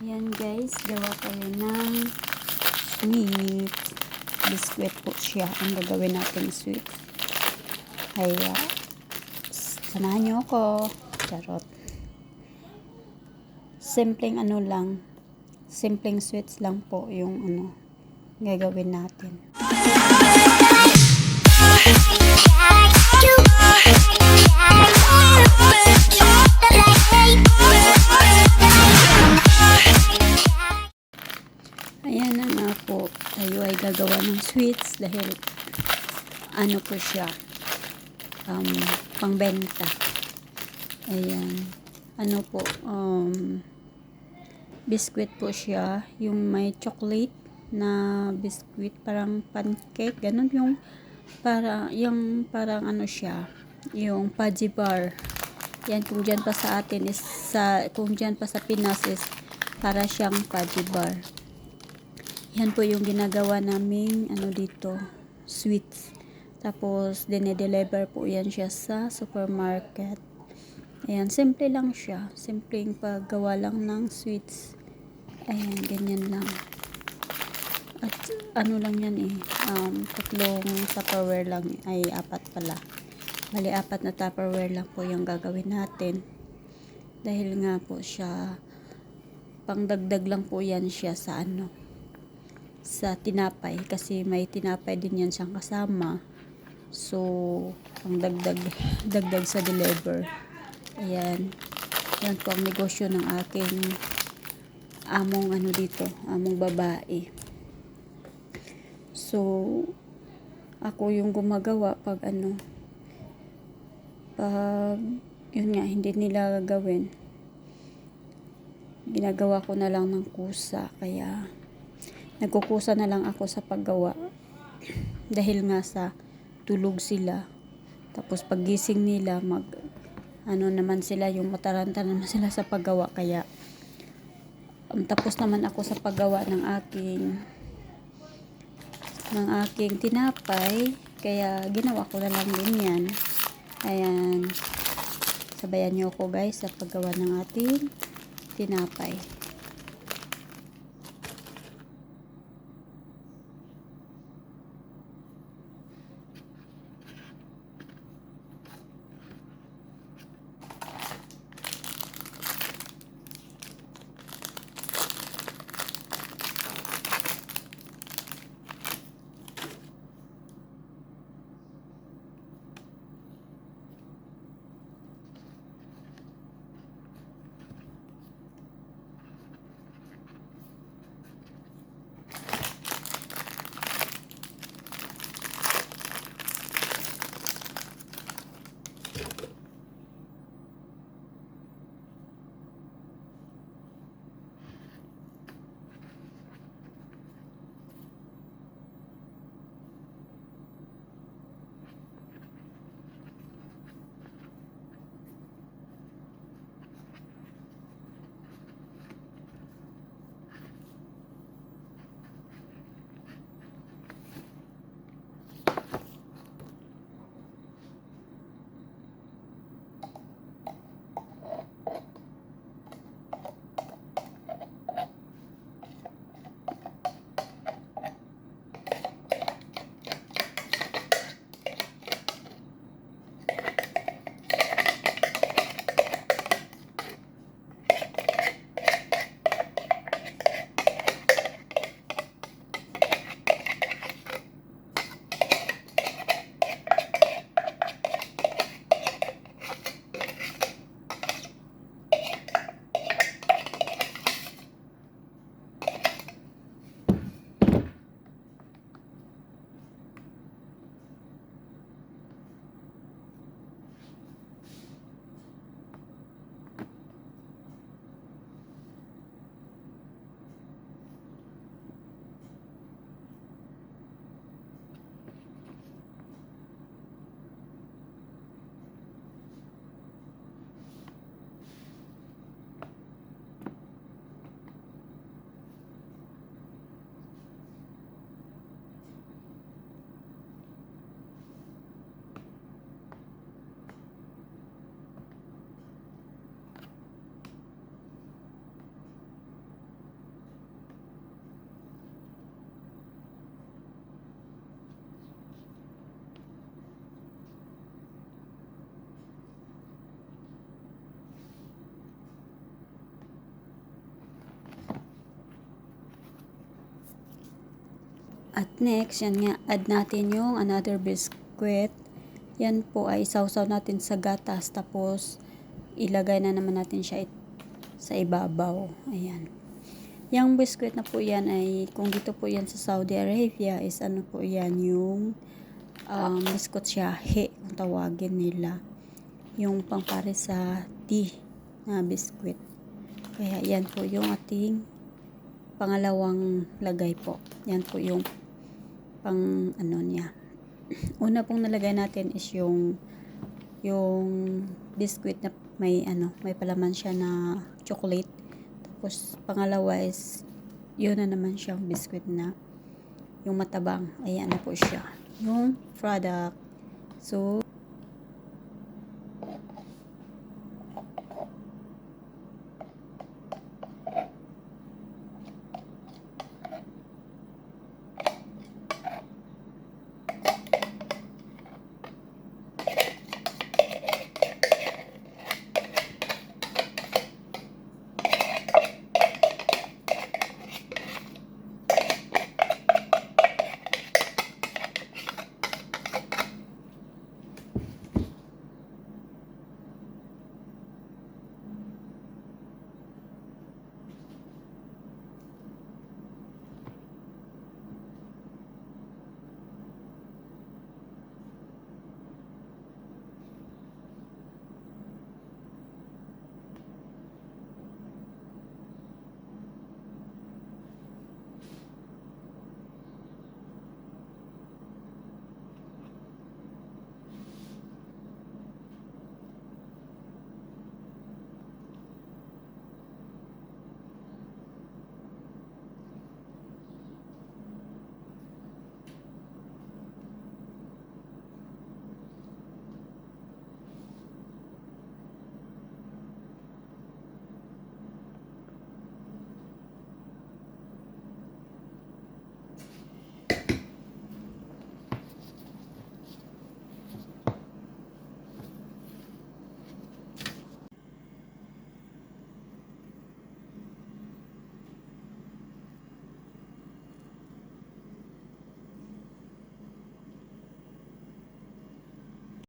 Ayan guys, gawa tayo ng sweet. Biscuit po siya ang gagawin natin sweet. Kaya, samahan niyo ako. Charot. Simpleng ano lang. Simpleng sweets lang po yung gagawin natin. Ayan na nga po, tayo ay gagawa ng sweets dahil ano po siya, pangbenta. Ayan, ano po, biscuit po siya, yung may chocolate na biscuit, parang pancake, ganun parang ano siya, yung fudgy bar. Yan, kung dyan pa sa atin is, kung dyan pa sa Pinas is, para siyang fudgy bar. Yan po yung ginagawa naming dito, sweets. Tapos dinedeliver po yan siya sa supermarket. Ayan, simple lang siya. Simpleng paggawa lang ng sweets. Ayan, ganyan lang. At ano lang yan tatlong Tupperware lang, ay apat pala. Bali, apat na Tupperware lang po yung gagawin natin. Dahil nga po siya, pangdagdag lang po yan siya sa tinapay, kasi may tinapay din yan siyang kasama. So ang dagdag sa deliver. Ayan, yan po ang negosyo ng aking among among babae. So ako yung gumagawa pag yun nga, hindi nila gagawin, ginagawa ko na lang ng kusa. Kaya nagkukusa na lang ako sa paggawa dahil nga sa tulog sila. Tapos paggising nila naman sila, yung mataranta naman sila sa paggawa. Kaya tapos naman ako sa paggawa ng aking tinapay. Kaya ginawa ko na lang din yan. Ayan, sabayan niyo ako guys sa paggawa ng ating tinapay. At next, yan nga, add natin yung another biscuit. Yan po ay sausaw natin sa gatas. Tapos, ilagay na naman natin siya sa ibabaw. Ayan. Yung biscuit na po yan ay, kung dito po yan sa Saudi Arabia, is ano po yan, yung biscuit shahi, kung tawagin nila. Yung pangpare sa tea na biscuit. Kaya yan po yung ating pangalawang lagay po. Yan po yung pang ano niya. Una pong nalagay natin is yung biscuit na may palaman siya na chocolate. Tapos pangalawa is yun na naman siyang biscuit na yung matabang. Ayan na po siya. Yung product. So